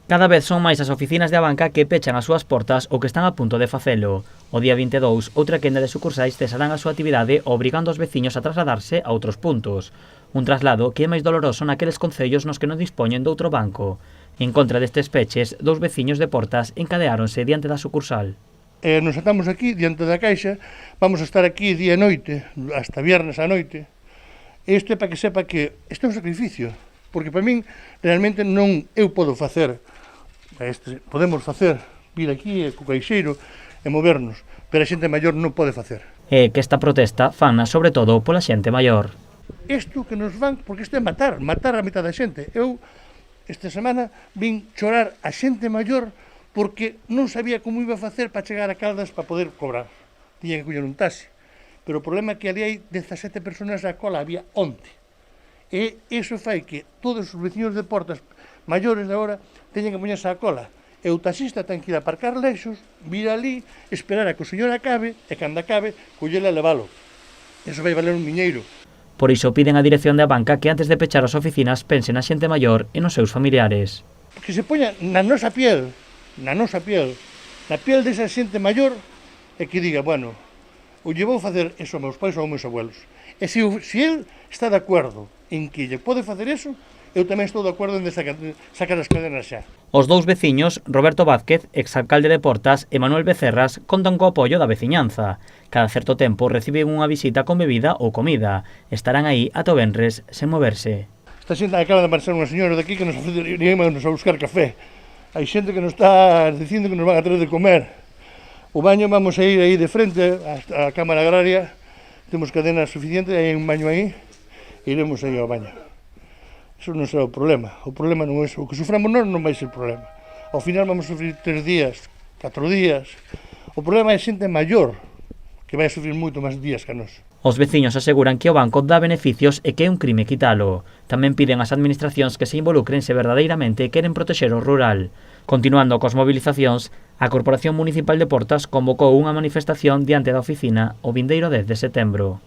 Cada vez son máis as oficinas de Abanca que pechan as súas portas ou que están a punto de facelo. O día 22, outra quenda de sucursais cesarán a súa actividade obrigando os veciños a trasladarse a outros puntos. Un traslado que é máis doloroso naqueles concellos nos que non dispoñen doutro banco. En contra destes peches, dous veciños de Portas encadeáronse diante da sucursal. Nos atamos aquí, diante da caixa, vamos a estar aquí día e noite, hasta viernes a noite. Isto é para que sepa que isto é un sacrificio, porque para min realmente non eu podo facer. Podemos facer, vir aquí co caixeiro e movernos, pero a xente maior non pode facer. E que esta protesta fana sobre todo pola xente maior. Isto que nos van, porque isto é matar a mitad da xente. Eu, esta semana, vin chorar a xente maior porque non sabía como iba a facer para chegar a Caldas para poder cobrar. Tiña que coller un taxi. Pero o problema é que ali hai 17 personas a cola, había 11. E iso fai que todos os veciños de Portas maiores de agora teñen que poñerse a cola. E o taxista ten que ir a aparcar lexos, vir ali, esperar a que o señor acabe, e cando acabe, collele e levalo. Eso vai valer un miñeiro. Por iso piden á dirección de Abanca que antes de pechar as oficinas pense na xente maior e nos seus familiares. Que se poña na nosa piel, na piel desa xente maior, e que diga, bueno, o lle vou facer eso aos meus pais ou aos meus abuelos. E se el está de acordo en que lle pode facer eso, eu tamén estou de acordo en sacar as cadenas xa. Os dous veciños, Roberto Vázquez, exalcalde de Portas, e Manuel Becerras, contan co apoio da veciñanza. Cada certo tempo reciben unha visita con bebida ou comida. Estarán aí ata o venres sen moverse. Esta xente acaba de marchar unha señora daqui que nos iríamos a buscar café. Hai xente que nos está dicindo que nos van a traer de comer. O baño vamos a ir aí de frente á Cámara Agraria. Temos cadenas suficientes, hai un baño aí, e iremos aí ao baño. Eso non será o problema. O problema non é eso. O que suframos nós non vai ser problema. Ao final vamos a sufrir 3 días, 4 días. O problema é xente maior, que vai a sufrir moito máis días que a nós. Os veciños aseguran que o banco dá beneficios e que é un crime quitalo. Tamén piden ás administracións que se involucren se verdadeiramente queren protexer o rural. Continuando cos movilizacións, a Corporación Municipal de Portas convocou unha manifestación diante da oficina o vindeiro 10 de setembro.